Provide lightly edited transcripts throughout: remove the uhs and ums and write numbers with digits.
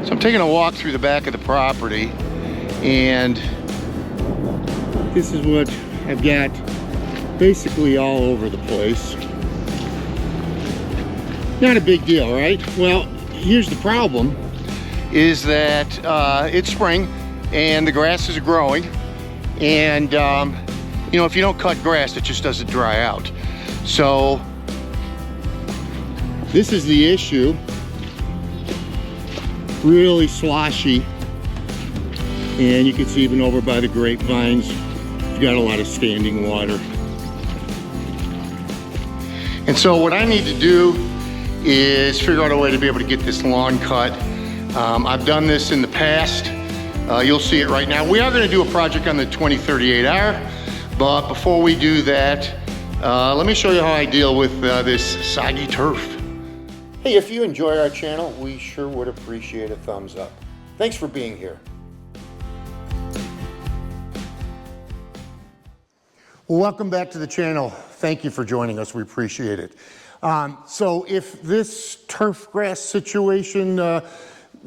So I'm taking a walk through the back of the property, and this is what I've got basically all over the place. Not a big deal, right? Well, here's the problem, is that it's spring and the grass is growing, and you know, if you don't cut grass, it just doesn't dry out. So this is the issue. Really sloshy, and you can see even over by the grapevines, you've got a lot of standing water. And so what I need to do is figure out a way to be able to get this lawn cut. I've done this in the past. You'll see it right now. We are going to do a project on the 2038R, but before we do that, let me show you how I deal with this soggy turf. Hey, if you enjoy our channel, we sure would appreciate a thumbs up. Thanks for being here. Well, welcome back to the channel. Thank you for joining us. We appreciate it. So if this turf grass situation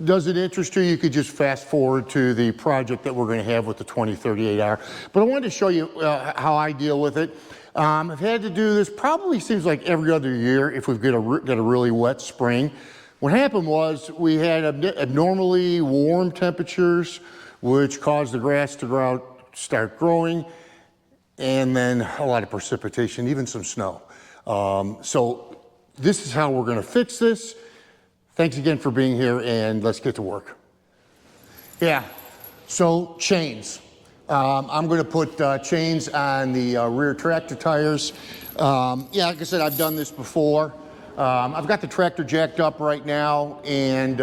doesn't interest you, you could just fast forward to the project that we're going to have with the 2038R. But I wanted to show you how I deal with it. I've had to do this probably seems like every other year if we've got a really wet spring. What happened was we had abnormally warm temperatures, which caused the grass to start growing, and then a lot of precipitation, even some snow. So this is how we're going to fix this. Thanks again for being here, and let's get to work. Yeah, so chains. I'm going to put chains on the rear tractor tires. Yeah, like I said, I've done this before. I've got the tractor jacked up right now, and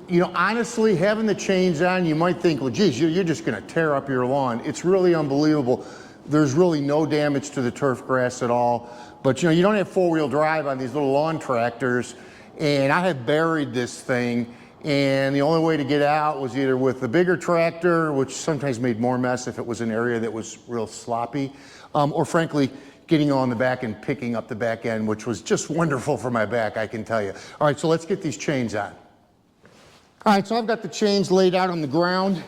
you know, honestly, having the chains on, you might think, well, geez, you're just going to tear up your lawn. It's really unbelievable. There's really no damage to the turf grass at all. But you know, you don't have four-wheel drive on these little lawn tractors, and I have buried this thing. And the only way to get out was either with the bigger tractor, which sometimes made more mess if it was an area that was real sloppy, or frankly, getting on the back and picking up the back end, which was just wonderful for my back, I can tell you. All right, so let's get these chains on. All right, so I've got the chains laid out on the ground,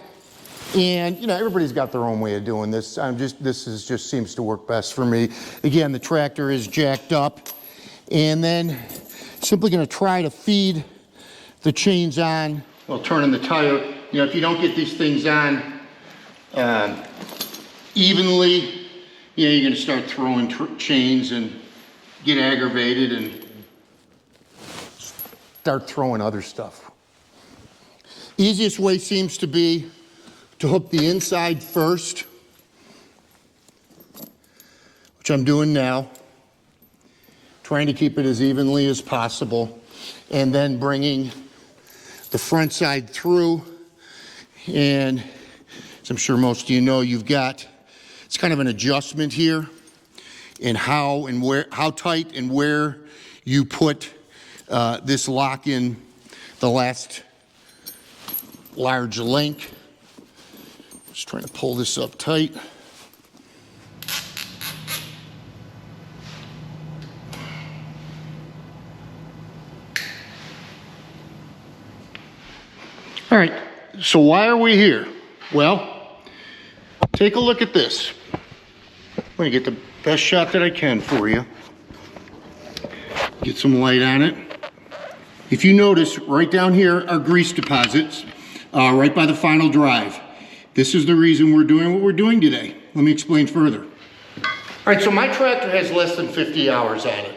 and you know, everybody's got their own way of doing this. This just seems to work best for me. Again, the tractor is jacked up, and then simply going to try to feed the chains on while turning the tire. You know, if you don't get these things on evenly, you know, you're going to start throwing chains and get aggravated and start throwing other stuff. Easiest way seems to be to hook the inside first, which I'm doing now, trying to keep it as evenly as possible, and then bringing the front side through. And as I'm sure most of you know, it's kind of an adjustment here in how tight and where you put this lock in the last large link. Just trying to pull this up tight. All right, so why are we here? Well, take a look at this. I'm gonna get the best shot that I can for you. Get some light on it. If you notice, right down here are grease deposits, right by the final drive. This is the reason we're doing what we're doing today. Let me explain further. All right, so my tractor has less than 50 hours on it.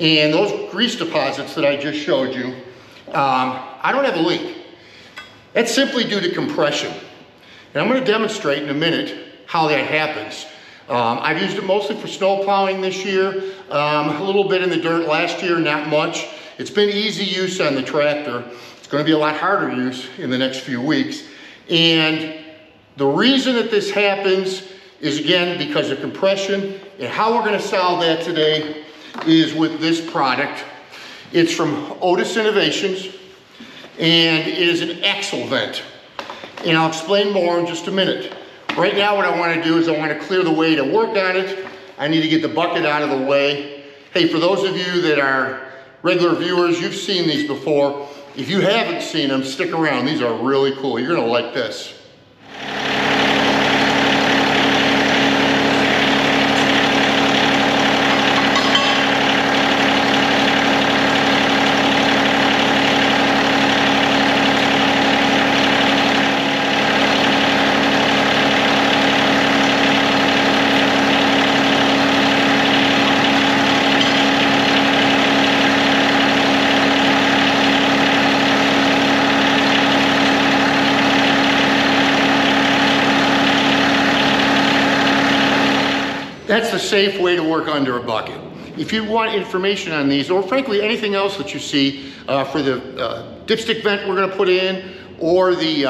And those grease deposits that I just showed you, I don't have a leak. That's simply due to compression. And I'm going to demonstrate in a minute how that happens. I've used it mostly for snow plowing this year, a little bit in the dirt last year, not much. It's been easy use on the tractor. It's going to be a lot harder use in the next few weeks. And the reason that this happens is, again, because of compression. And how we're going to solve that today is with this product. It's from Otis Innovations, and it is an axle vent. And I'll explain more in just a minute. Right now what I want to do is I want to clear the way to work on it. I need to get the bucket out of the way. Hey, for those of you that are regular viewers, you've seen these before. If you haven't seen them, stick around. These are really cool. You're gonna like this. That's the safe way to work under a bucket. If you want information on these, or frankly anything else that you see for the dipstick vent we're gonna put in, or the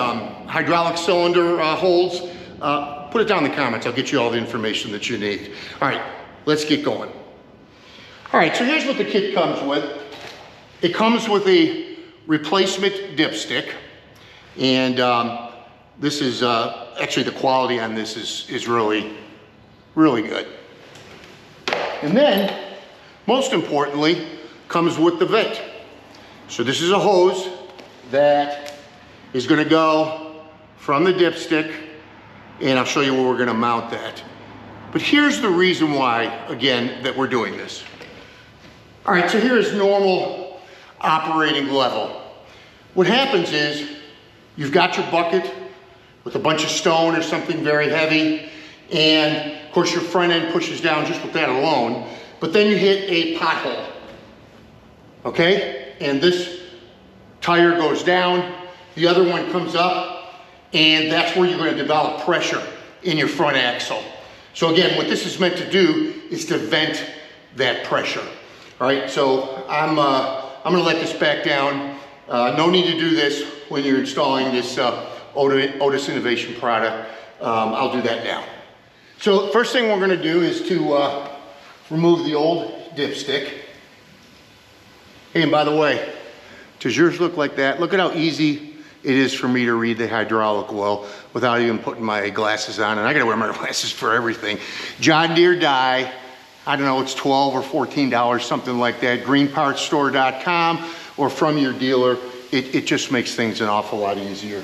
hydraulic cylinder holes, put it down in the comments. I'll get you all the information that you need. All right, let's get going. All right, so here's what the kit comes with. It comes with a replacement dipstick, and this is, actually the quality on this is really good. And then, most importantly, comes with the vent. So this is a hose that is gonna go from the dipstick, and I'll show you where we're gonna mount that. But here's the reason why, again, that we're doing this. All right, so here's normal operating level. What happens is, you've got your bucket with a bunch of stone or something very heavy, and of course your front end pushes down just with that alone, but then you hit a pothole, okay? And this tire goes down, the other one comes up, and that's where you're gonna develop pressure in your front axle. So again, what this is meant to do is to vent that pressure. All right, so I'm gonna let this back down. No need to do this when you're installing this Otis Innovation product. I'll do that now. So first thing we're gonna do is to remove the old dipstick. Hey, and by the way, does yours look like that? Look at how easy it is for me to read the hydraulic wheel without even putting my glasses on, and I gotta wear my glasses for everything. John Deere die, I don't know, it's $12 or $14, something like that. Greenpartsstore.com or from your dealer. It just makes things an awful lot easier.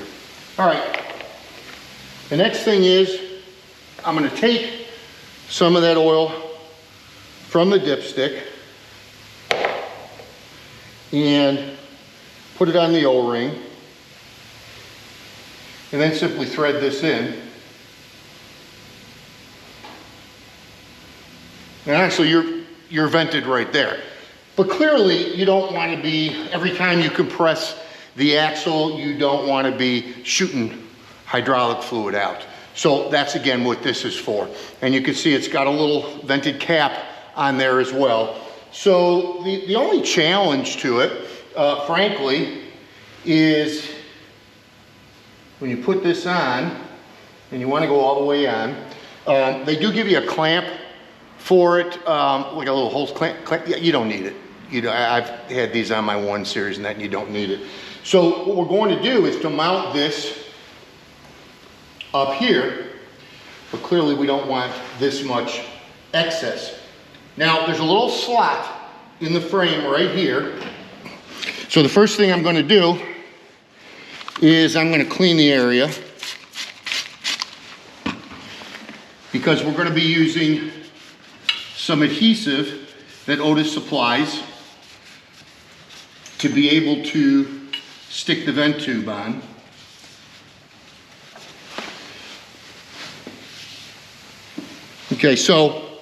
All right, the next thing is, I'm gonna take some of that oil from the dipstick and put it on the O-ring, and then simply thread this in. And actually you're vented right there. But clearly you don't want to be, every time you compress the axle, you don't want to be shooting hydraulic fluid out. So that's again what this is for. And you can see it's got a little vented cap on there as well. So the only challenge to it, frankly, is when you put this on, and you want to go all the way on, they do give you a clamp for it, like a little hose clamp. Yeah, you don't need it. I've had these on my 1 Series and that, and you don't need it. So what we're going to do is to mount this up here, but clearly we don't want this much excess. Now there's a little slot in the frame right here. So the first thing I'm going to do is I'm going to clean the area, because we're going to be using some adhesive that Otis supplies to be able to stick the vent tube on. Okay, so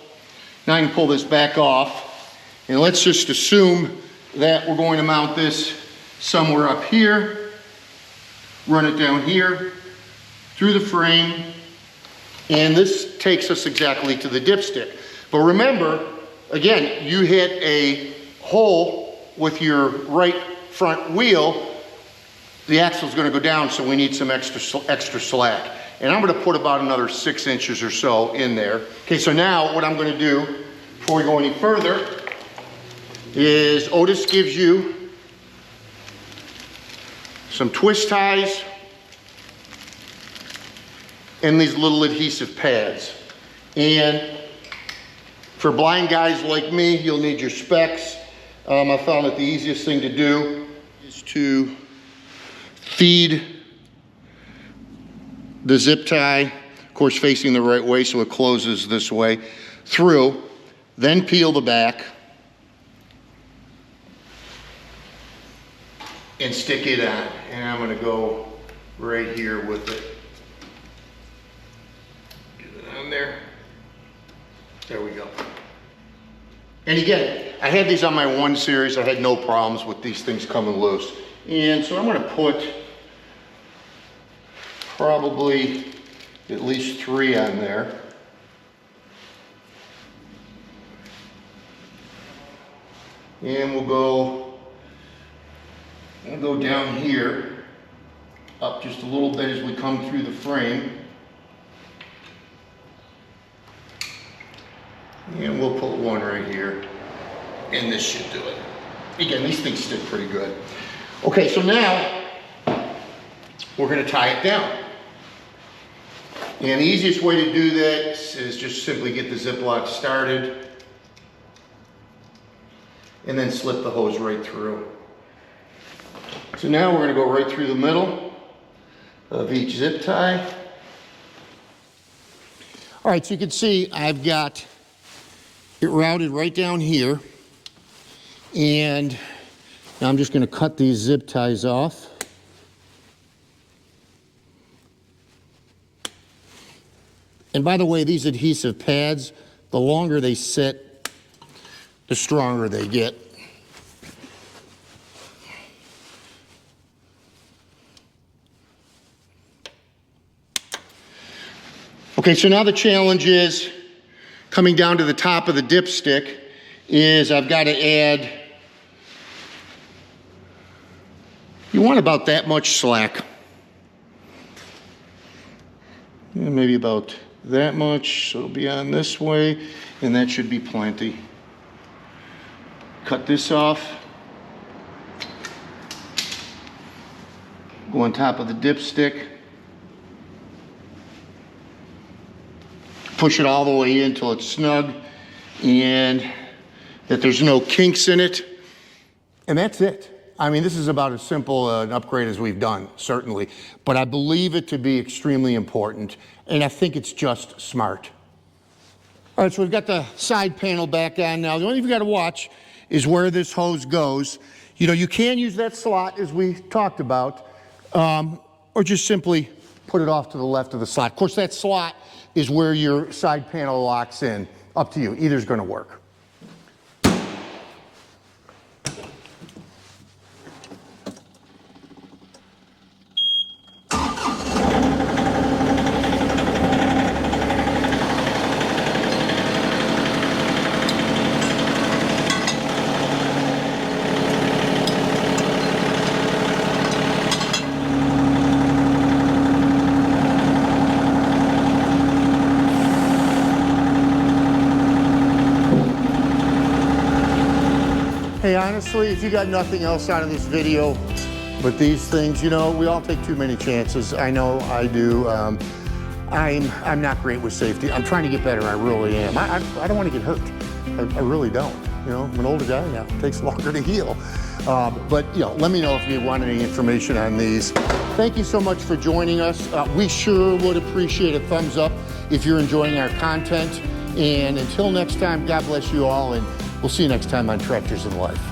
now I can pull this back off, and let's just assume that we're going to mount this somewhere up here, run it down here, through the frame, and this takes us exactly to the dipstick. But remember, again, you hit a hole with your right front wheel, the axle's gonna go down, so we need some extra slack. And I'm gonna put about another 6 inches or so in there. Okay, so now what I'm gonna do, before we go any further, is Otis gives you some twist ties and these little adhesive pads. And for blind guys like me, you'll need your specs. I found that the easiest thing to do is to feed the zip tie, of course facing the right way so it closes this way, through, then peel the back and stick it on. And I'm going to go right here with it. Get it on there. There we go. And again, I had these on my 1 series. I had no problems with these things coming loose. And so I'm going to put probably at least 3 on there. And we'll go down here, up just a little bit as we come through the frame. And we'll put 1 right here. And this should do it. Again, these things stick pretty good. Okay, so now we're going to tie it down. And the easiest way to do this is just simply get the Ziploc started and then slip the hose right through. So now we're going to go right through the middle of each zip tie. All right, so you can see I've got it routed right down here. And now I'm just going to cut these zip ties off. And by the way, these adhesive pads, the longer they sit, the stronger they get. Okay, so now the challenge is coming down to the top of the dipstick is I've got to add, you want about that much slack. And maybe about that much, so it'll be on this way, and that should be plenty. Cut this off. Go on top of the dipstick. Push it all the way in until it's snug and that there's no kinks in it. And that's it. I mean, this is about as simple an upgrade as we've done, certainly. But I believe it to be extremely important, and I think it's just smart. All right, so we've got the side panel back on now. The only thing you've got to watch is where this hose goes. You know, you can use that slot, as we talked about, or just simply put it off to the left of the slot. Of course, that slot is where your side panel locks in. Up to you. Either's going to work. Hey, honestly, if you got nothing else out of this video but these things, you know, we all take too many chances. I know I do. I'm not great with safety. I'm trying to get better, I really am. I don't want to get hurt. I really don't. You know, I'm an older guy now. It takes longer to heal. But, you know, let me know if you want any information on these. Thank you so much for joining us. We sure would appreciate a thumbs up if you're enjoying our content. And until next time, God bless you all, and we'll see you next time on Tractors in Life.